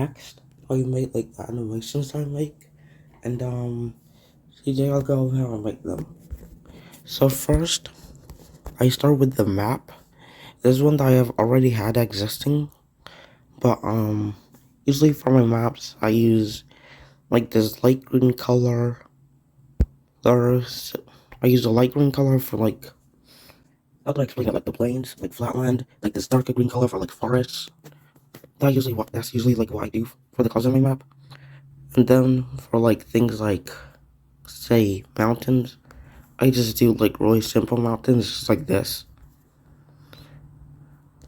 asked how you make like the animations I make, and CJ, I'll go over and make them. So first, I start with the map. This one that I have already had existing, but usually for my maps I use like this light green color. I use a light green color for like, how do I explain it? Like the plains, like flatland, like this darker green color for like forests. That's usually like what I do for the colors on my map. And then for like things like, say, mountains, I just do like really simple mountains, just like this.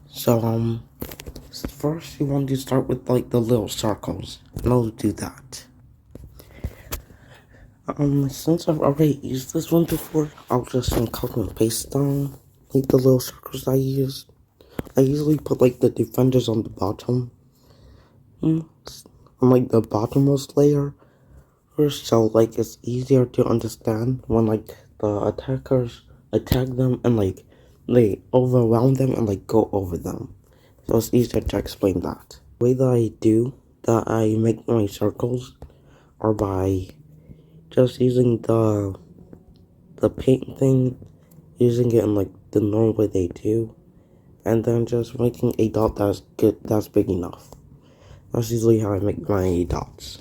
So first you want to start with like the little circles, and I'll do that. Since I've already used this one before, I'll just copy and paste down like the little circles I use. I usually put like the defenders on the bottom, on like the bottommost layer, so like it's easier to understand when like the attackers attack them and like they overwhelm them and like go over them. So it's easier to explain that. The way that I make my circles are by just using the paint thing, using it in like the normal way they do, and then just making a dot that's big enough. That's usually how I make my dots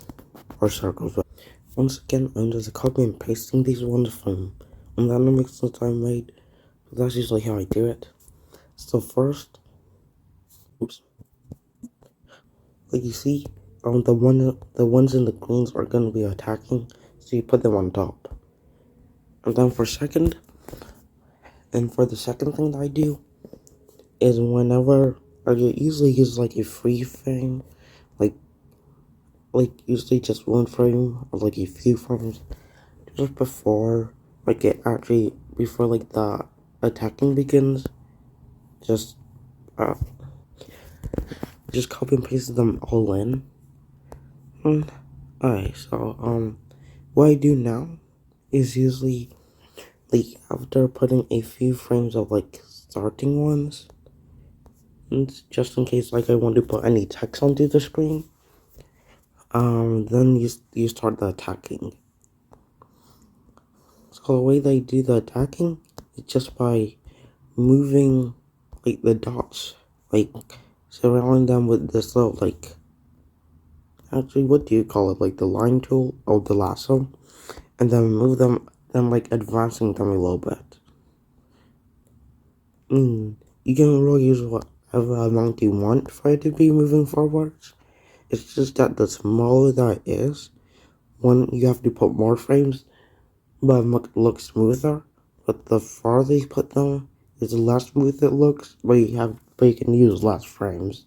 or circles. Once again, I'm just copying and pasting these ones from the animations I made. But that's usually how I do it. So first, oops, like you see, the ones in the greens are gonna be attacking, so you put them on top. And then for the second thing that I do is whenever I usually use like a free frame, like usually just one frame or like a few frames just before before like the attacking begins. Just uh just copy and paste them all in. Alright, so what I do now is usually like after putting a few frames of like starting ones, and just in case like I want to put any text onto the screen, then you start the attacking. So the way they do the attacking is just by moving like the dots, like surrounding them with this little like, actually what do you call it, like the line tool or the lasso, and then move them, then like advancing them a little bit. You can really use whatever amount you want for it to be moving forwards. It's just that the smaller that is, one you have to put more frames, but it looks smoother. But the farther you put them, is the less smooth it looks, but you can use less frames.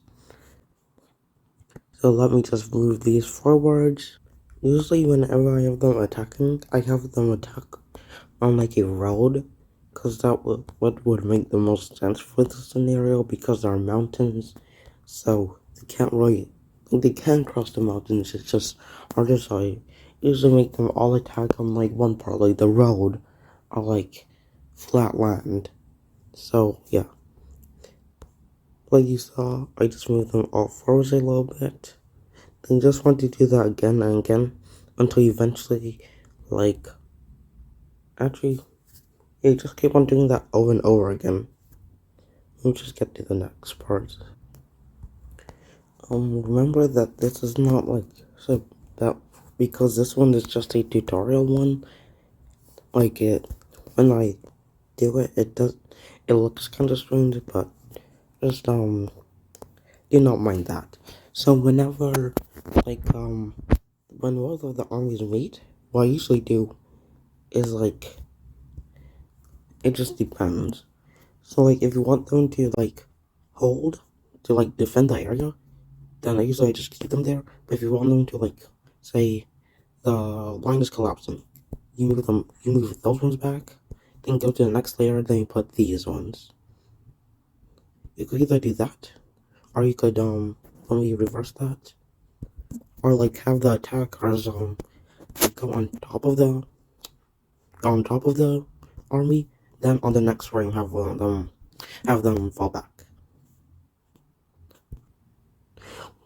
So let me just move these forwards. Usually whenever I have them attacking, I have them attack on like a road, because that would make the most sense for the scenario, because there are mountains, so they can cross the mountains. It's just harder, so I usually make them all attack on like one part, like the road or like flat land. So yeah, like you saw, I just moved them all forwards a little bit. Then just want to do that again and again until eventually, like, actually, yeah, just keep on doing that over and over again. We'll just get to the next part. Remember that this is not like, so that, because this one is just a tutorial one, like when I do it, it looks kind of strange, but just, do not mind that. So whenever, like, when both of the armies meet, what I usually do is like, it just depends. So like if you want them to like hold to like defend the area, then I usually just keep them there. But if you want them to like, say the line is collapsing, you move those ones back, then go to the next layer, then you put these ones. You could either do that, or you could let me reverse that, or like have the attackers like, go on top of the army, then on the next ring have them fall back.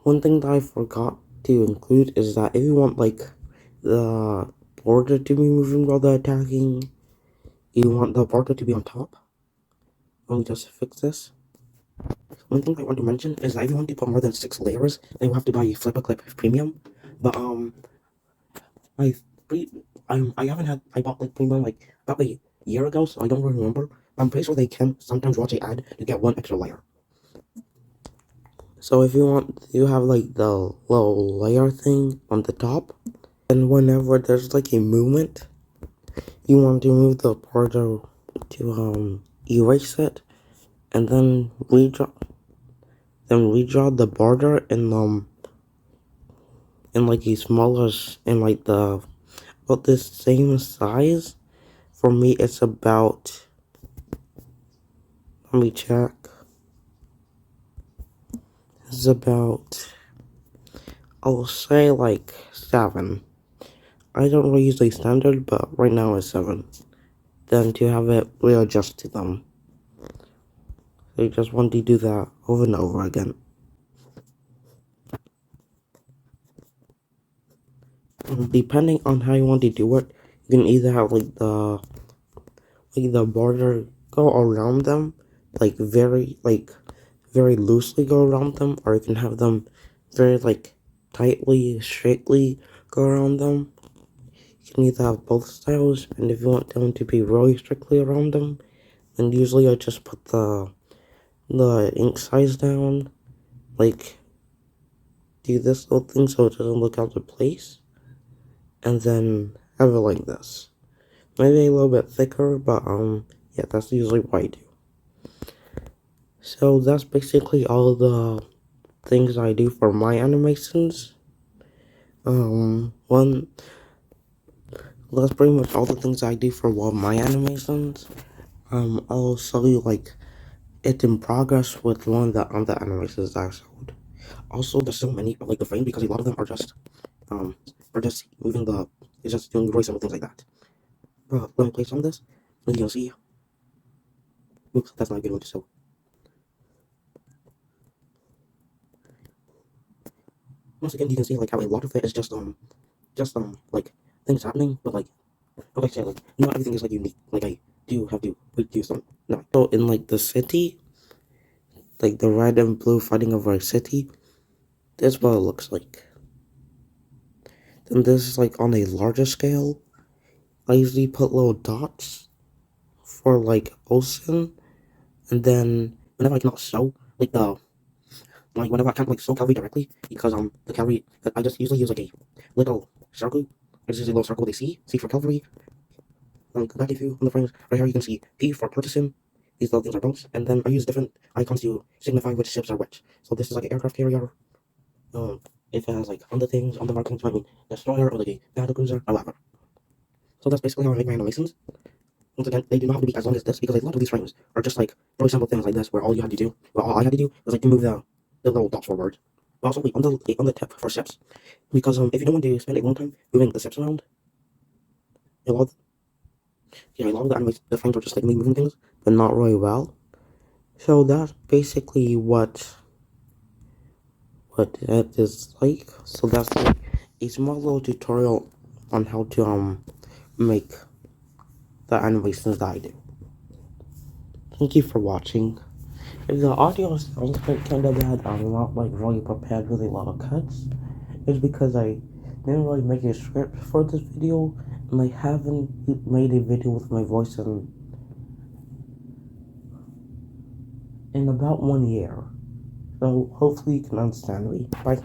one thing that I forgot to include is that if you want like the border to be moving while they're attacking, you want the border to be on top. Let me just fix this. One thing I want to mention is that if you want to put more than 6 layers, then you have to buy Flip-A-Clip Premium. But I haven't had, I bought like Premium like about a year ago, so I don't really remember. I'm pretty sure they can sometimes watch an ad to get 1 extra layer. So if you want, you have like the little layer thing on the top, and whenever there's like a movement, you want to move the border to erase it, and then redraw the border in like a smaller in like the about the same size. For me, it's about, let me check. It's about, I'll say like 7. I don't really use a standard, but right now it's 7. Then to have it readjust to them. So you just want to do that over and over again. Depending on how you want to do it, you can either have like the border go around them, like very loosely go around them, or you can have them very like tightly, straightly go around them. You can either have both styles, and if you want them to be really strictly around them, then usually I just put the ink size down, like do this little thing so it doesn't look out of place, and then have it like this. Maybe a little bit thicker, but yeah, that's usually what I do. So that's basically all the things I do for my animations. That's pretty much all the things I do for one of my animations. I'll show you like it in progress with one of the other animations I showed. Also, there's so many like the frames because a lot of them are just moving it's just doing really simple things like that. But let me play some of this, and you'll see. Oops, that's not a good one to show. Once again, you can see like how a lot of it is just like things happening, but like okay, like not everything is like unique. Like I do have to do some. No, so in like the city, like the red and blue fighting over a city, this is what it looks like. Then this is like on a larger scale. I usually put little dots for like ocean, and then whenever I cannot show whenever I can't like show Calvary directly because the Calvary, I just usually use like a little circle. This is a little circle they see for Calvary. Back if you on the frames right here you can see P for partisan. These little things are boats, and then I use different icons to signify which ships are which. So this is like an aircraft carrier. If it has like on the things on the markings, I mean destroyer or like a battle cruiser or whatever. So that's basically how I make my animations. Once again, they do not have to be as long as this because a lot of these frames are just like really simple things like this, where all I had to do was like to move the little dots forward. But also like, on the tip for ships, because if you don't want to spend a long time moving the ships around, a lot of the frames are just like me moving things, but not really well. So that's basically what it is like. So that's like a small little tutorial on how to make the animations that I do. Thank you for watching. If the audio sounds kind of bad, I'm not like really prepared with a lot of cuts. It's because I didn't really make a script for this video, and I haven't made a video with my voice in about 1 year. So hopefully you can understand me. Bye.